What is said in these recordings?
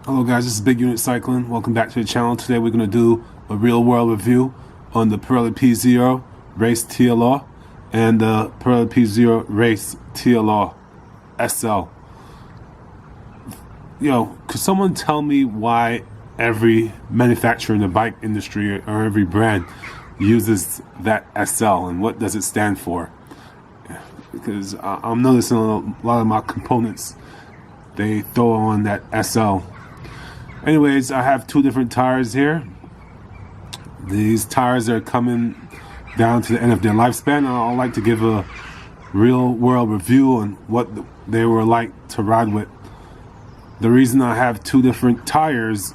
Hello guys, this is Big Unit Cycling. Welcome back to the channel. Today we're going to do a real world review on the Pirelli P Zero Race TLR and the Pirelli P Zero Race TLR SL. Yo, could someone tell me why every manufacturer in the bike industry or every brand uses that SL and what does it stand for? Because I'm noticing a lot of my components, they throw on that SL. Anyways, I have two different tires here. These tires are coming down to the end of their lifespan. I'd like to give a real world review on what they were like to ride with. The reason I have two different tires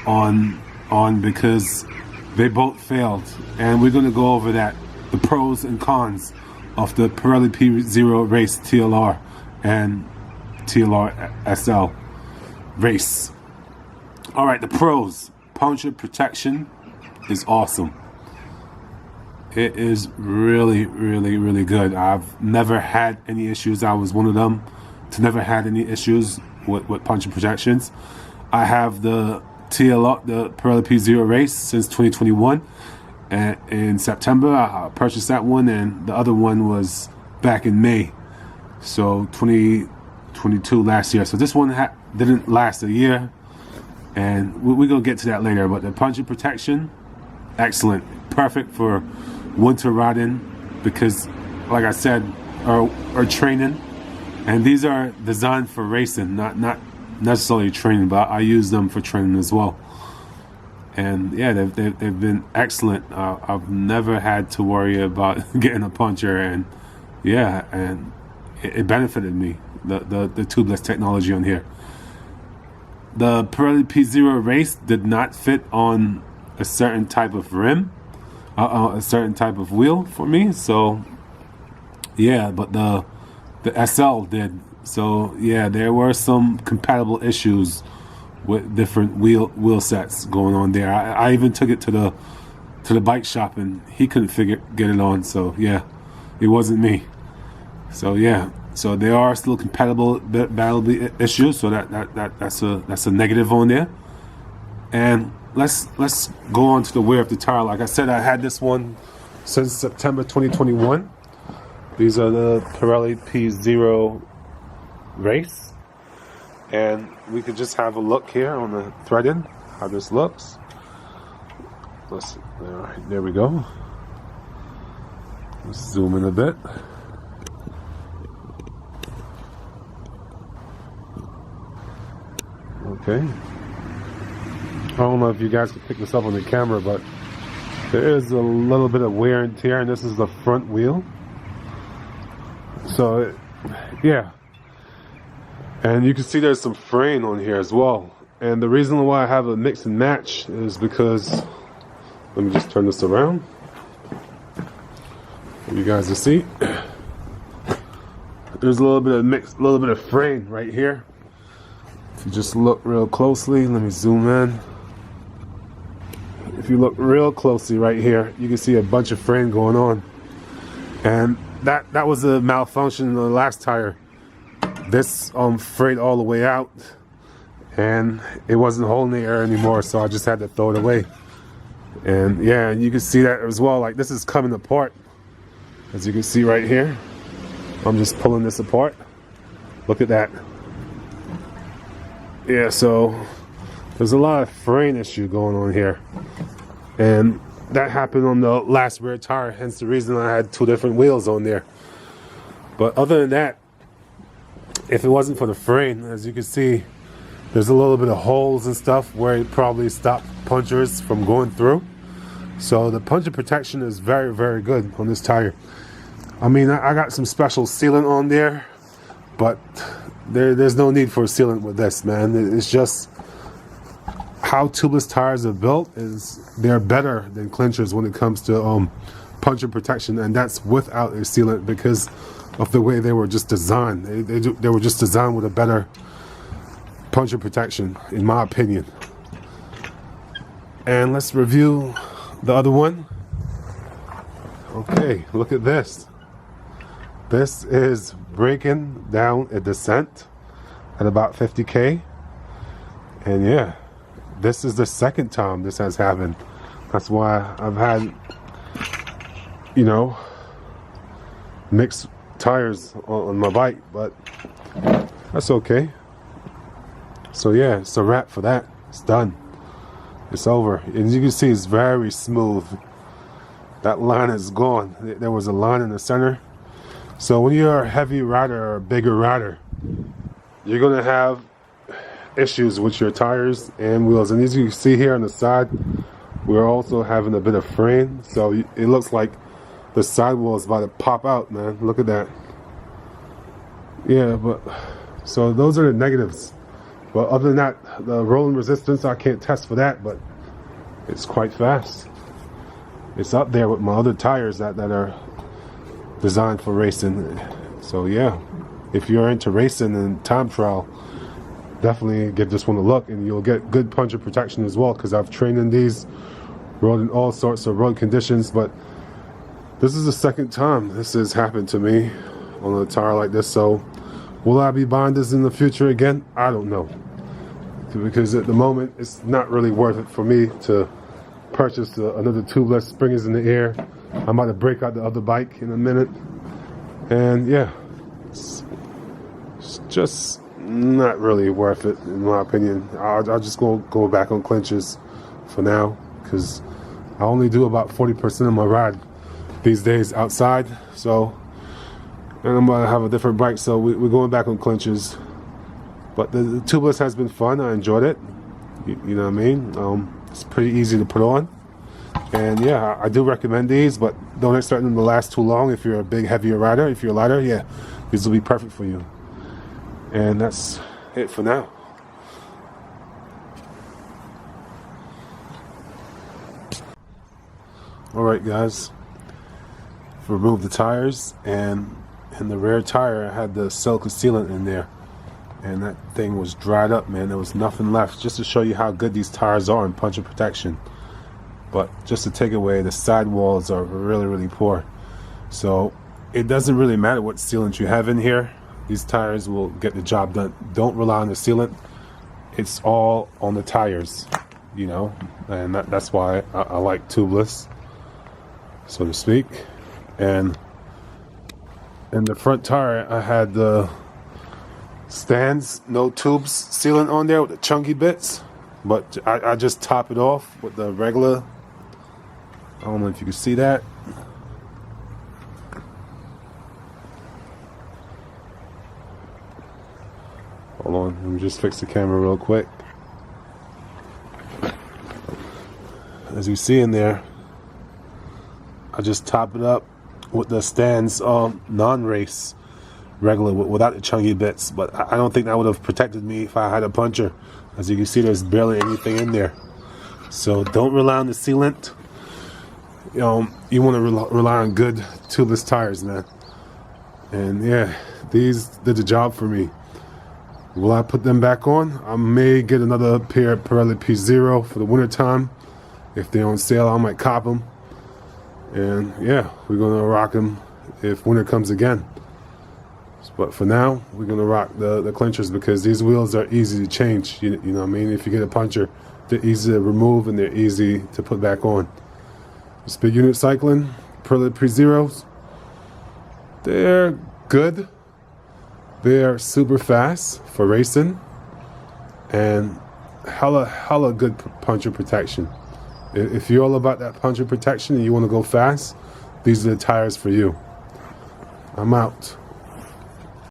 on because they both failed, and we're going to go over that, the pros and cons of the Pirelli P Zero Race TLR and TLR SL Race. All right, the pros. Puncture protection is awesome. It is really, really, really good. I've never had any issues. I was one of them to never had any issues with puncture protections. I have the TLR, the Pirelli P Zero Race, since 2021. And in September, I purchased that one, and the other one was back in May. So 2022, last year. So this one didn't last a year. And we're going to get to that later, but the puncture protection, excellent. Perfect for winter riding because, like I said, or training. And these are designed for racing, not necessarily training, but I use them for training as well. And yeah, they've been excellent. I've never had to worry about getting a puncture, and yeah, and it benefited me, the tubeless technology on here. The Pirelli P Zero Race did not fit on a certain type of rim, a certain type of wheel for me. So, yeah, but the SL did. So, yeah, there were some compatible issues with different wheel sets going on there. I even took it to the bike shop, and he couldn't get it on. So, yeah, it wasn't me. So, yeah. So there are still compatible issues, so that's a negative on there. And let's go on to the wear of the tire. Like I said, I had this one since September 2021. These are the Pirelli P Zero Race, and we could just have a look here on the threading, how this looks. There we go. Let's zoom in a bit. Okay. I don't know if you guys can pick this up on the camera, but there is a little bit of wear and tear, and this is the front wheel. So, yeah. And you can see there's some fraying on here as well. And the reason why I have a mix and match is because, let me just turn this around for you guys to see. There's a little bit of fraying right here. If you just look real closely, let me zoom in. If you look real closely right here, you can see a bunch of fraying going on. And that was a malfunction in the last tire. This frayed all the way out, and it wasn't holding the air anymore, so I just had to throw it away. And yeah, you can see that as well. Like, this is coming apart, as you can see right here. I'm just pulling this apart. Look at that. Yeah, so there's a lot of fraying issue going on here, and that happened on the last rear tire, hence the reason I had two different wheels on there. But other than that, if it wasn't for the fraying, as you can see, there's a little bit of holes and stuff where it probably stopped punctures from going through. So the puncture protection is very, very good on this tire. I mean, I got some special sealant on there, but there's no need for a sealant with this, man. It's just how tubeless tires are built, is they're better than clinchers when it comes to puncture protection, and that's without a sealant because of the way they were just designed. They were just designed with a better puncture protection, in my opinion. And let's review the other one. Okay, look at this. This is breaking down a descent at about 50K. And yeah, this is the second time this has happened. That's why I've had, you know, mixed tires on my bike, but that's okay. So yeah, it's a wrap for that. It's done. It's over. And you can see it's very smooth. That line is gone. There was a line in the center. So when you're a heavy rider or a bigger rider, you're gonna have issues with your tires and wheels. And as you can see here on the side, we're also having a bit of fraying. So it looks like the sidewall is about to pop out, man. Look at that. Yeah, but so those are the negatives. But other than that, the rolling resistance, I can't test for that, but it's quite fast. It's up there with my other tires that are designed for racing. So yeah, if you're into racing and time trial, definitely give this one a look, and you'll get good puncture protection as well, because I've trained in these, rode in all sorts of road conditions, but this is the second time this has happened to me on a tire like this. So will I be buying this in the future again? I don't know, because at the moment it's not really worth it for me to purchase another tubeless. Spring is in the air. I'm about to break out the other bike in a minute, and yeah, it's just not really worth it in my opinion. I'll just go back on clinches for now, because I only do about 40% of my ride these days outside. So, and I'm gonna have a different bike, so we're going back on clinches. But the tubeless has been fun. I enjoyed it. You know what I mean? It's pretty easy to put on. And yeah, I do recommend these, but don't expect them to last too long if you're a big, heavier rider. If you're lighter, yeah, these will be perfect for you. And that's it for now. Alright guys, remove the tires, and in the rear tire I had the silica sealant in there, and that thing was dried up, man. There was nothing left, just to show you how good these tires are in puncture protection. But just to take away, the sidewalls are really poor. So it doesn't really matter what sealant you have in here. These tires will get the job done. Don't rely on the sealant. It's all on the tires, you know, and that's why I like tubeless, so to speak. And in the front tire, I had the stands, no tubes sealant on there with the chunky bits, but I just top it off with the regular. I don't know if you can see that. Hold on, let me just fix the camera real quick. As you see in there, I just top it up with the stands non-race regular without the chunky bits, but I don't think that would have protected me if I had a puncher. As you can see, there's barely anything in there. So don't rely on the sealant. You know, you want to rely on good tubeless tires, man. And yeah, these did the job for me. Will I put them back on? I may get another pair of Pirelli P Zero for the winter time. If they're on sale, I might cop them. And yeah, we're gonna rock them if winter comes again. But for now, we're gonna rock the clinchers, because these wheels are easy to change. You know what I mean? If you get a puncher, they're easy to remove and they're easy to put back on. Speed unit cycling, Pirelli P Zeros, they're good. They're super fast for racing, and hella good puncture protection. If you're all about that puncture protection and you want to go fast, these are the tires for you. I'm out.